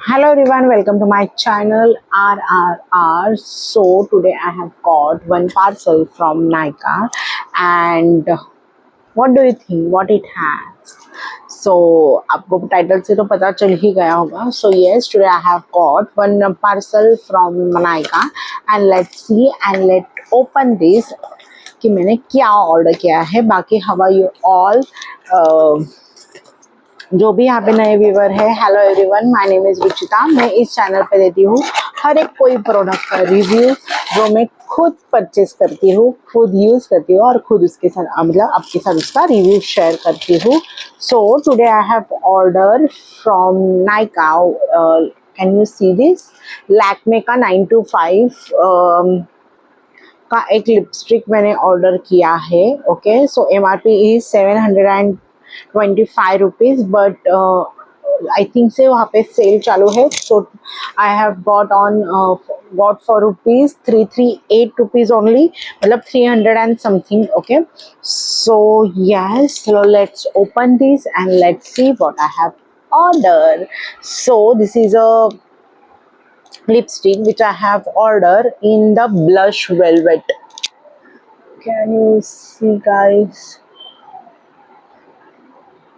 Hello everyone, welcome to my channel RRR. So today I have got one parcel from Nika, and what do you think what it has? So आपको title से तो पता चल ही गया होगा. So yes, today I have got one parcel from Nika, and let's see and let's open this कि मैंने क्या ऑर्डर किया है. बाकी how are you all? जो भी यहाँ पे नए व्यूवर है, hello everyone, my name is Ruchita. मैं इस चैनल पे देती हूँ हर एक कोई प्रोडक्ट का रिव्यू जो मैं खुद परचेस करती हूँ, खुद यूज़ करती हूँ और खुद उसके साथ मतलब आपके साथ उसका रिव्यू शेयर करती हूँ. So today I have order from Nykaa. Can you see this? Lakme का 925 का एक लिपस्टिक मैंने ऑर्डर किया है. Okay, so MRP is 725 rupees, but I think से वहाँ पे सेल चालू है. So I have got for rupees 338 rupees only, मतलब 300 and something. Okay, so yes, let's open this and let's see what I have ordered. So this is a lipstick which I have ordered in the blush velvet. Can you see guys?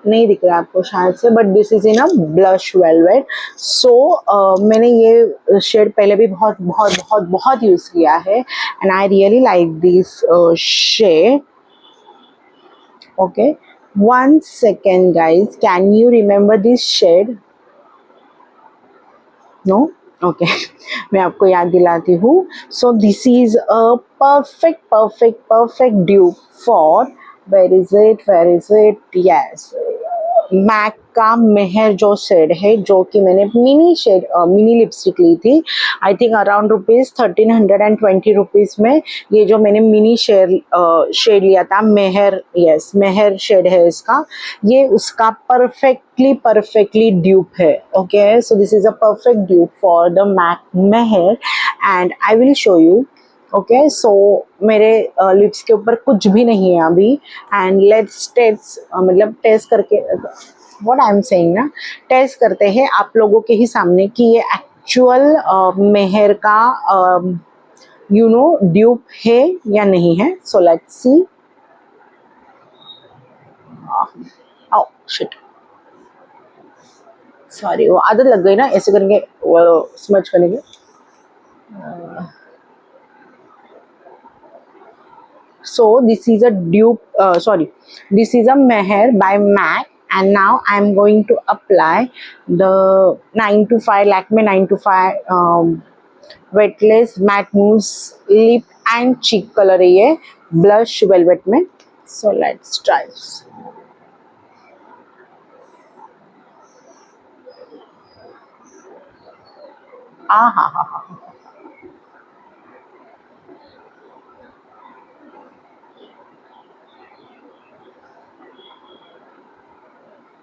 नहीं दिख रहा है आपको शायद से, but this is in a blush velvet. So मैंने ये shade पहले भी बहुत बहुत बहुत बहुत यूज़ किया है, and I really like this shade. Okay, 1 second guys, can you remember this shade? No? Okay, मैं आपको याद दिलाती हूँ. So this is a perfect perfect perfect dupe for, where is it, yes, MAC का मेहर जो shade है, जो कि मैंने मिनी लिपस्टिक ली थी. I think around rupees 1320 rupees में ये जो मैंने मिनी शेड लिया था, मेहर, यस, मेहर शेड है इसका. ये उसका परफेक्टली ड्यूप है. Okay, so this is a perfect dupe for the MAC Mehr, and I will show you. Okay, so मेरे लिप्स के ऊपर कुछ भी नहीं है अभी, एंड लेट्स टेस्ट, मतलब टेस्ट करके, व्हाट आई एम सेइंग ना, टेस्ट करते हैं आप लोगों के ही सामने कि ये एक्चुअल मेहर का ड्यूप है या नहीं है. So let's see. Oh shit, sorry, वो आदत लग गई ना ऐसे करके वो स्मच करने की. So this is a this is a Meher by MAC, and now I am going to apply the 925 Lakme 925 Wetless Matte Mousse Lip and Cheek color है ये blush velvet में. So let's try this. हा.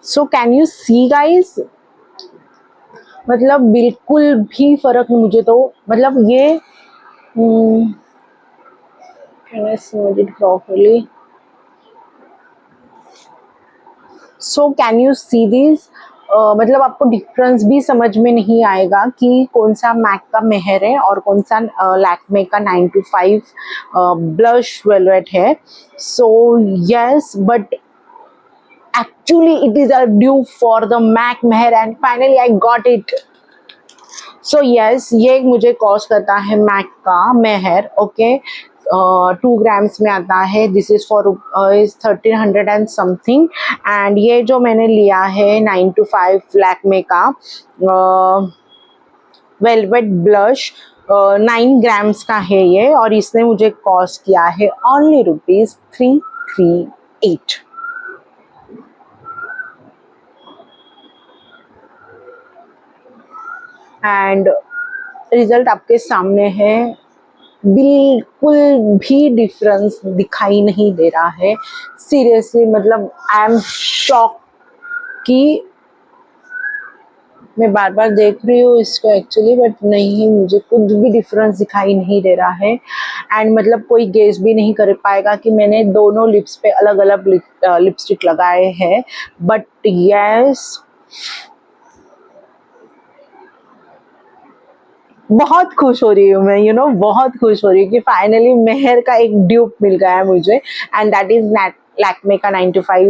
So can you see guys, मतलब बिल्कुल भी फर्क नहीं मुझे तो, मतलब ये can I smell it properly? So can you see this? मतलब आपको डिफरेंस भी समझ में नहीं आएगा कि कौन सा मैक का मेहर है और कौन सा लैक्मे का 925 ब्लश वेलवेट है. So yes, but actually it is a dupe for the MAC Meher, and finally I got it. So yes, ये मुझे कॉस्ट करता है मैक का मेहर. ओके, 2 ग्राम्स में आता है. This is for is 1300 and something. And ये जो मैंने लिया है 925 लैक्मे का वेलवेट ब्लश 9 ग्राम्स का है ये, और इसने मुझे कॉस्ट किया है ओनली रुपीज़ 338. एंड रिजल्ट आपके सामने है. बिल्कुल भी डिफरेंस दिखाई नहीं दे रहा है. सीरियसली, मतलब आई एम शॉक कि मैं बार बार देख रही हूँ इसको एक्चुअली, बट नहीं, मुझे कुछ भी डिफरेंस दिखाई नहीं दे रहा है. एंड मतलब कोई गेस भी नहीं कर पाएगा कि मैंने दोनों लिप्स पे अलग अलग लिपस्टिक लगाए हैं. बट यस, बहुत खुश हो रही हूँ मैं, बहुत खुश हो रही हूँ कि फाइनली मेहर का एक ड्यूप मिल गया है मुझे, एंड दैट इज लैक्मे का 95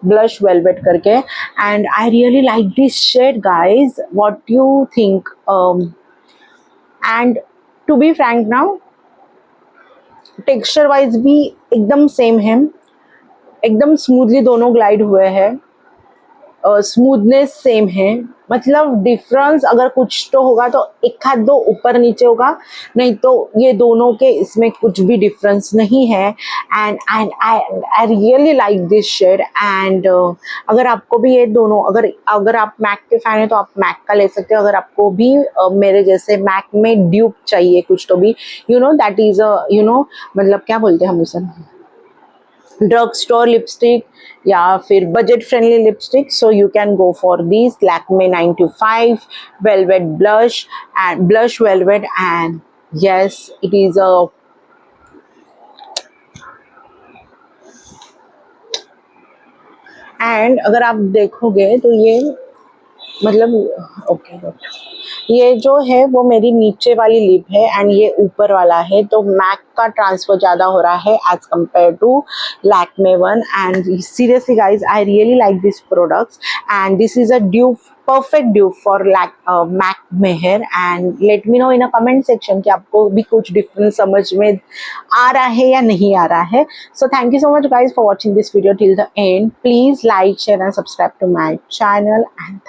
ब्लश वेलवेट करके, and I really like this shade guys, what you think? And to be frank now, texture wise भी एकदम सेम है, एकदम स्मूथली दोनों ग्लाइड हुए हैं, स्मूथनेस सेम है, मतलब डिफरेंस अगर कुछ तो होगा तो एक हाथ दो ऊपर नीचे होगा, नहीं तो ये दोनों के इसमें कुछ भी डिफरेंस नहीं है। And and I really like this shade, and अगर आपको भी ये दोनों, अगर अगर आप मैक के फैन है तो आप मैक का ले सकते हो, अगर आपको भी मेरे जैसे मैक में ड्यूप चाहिए कुछ तो भी, दैट इज मतलब क्या बोलते हैं हम उसे, ड्रग स्टोर लिपस्टिक या फिर budget friendly lipstick, so you can go for this Lakme 925 velvet blush and blush velvet, and yes it is a, and अगर आप देखोगे तो ये मतलब ओके, ये जो है वो मेरी नीचे वाली लिप है एंड ये ऊपर वाला है, तो मैक का ट्रांसफर ज़्यादा हो रहा है as compare to Lakme one. And seriously guys I really like this products, and this is a dupe, perfect dupe for MAC Mehr, and let me know in a comment section कि आपको भी कुछ difference समझ में आ रहा है या नहीं आ रहा है। So thank you so much guys for watching this video till the end, please like share and subscribe to my channel, and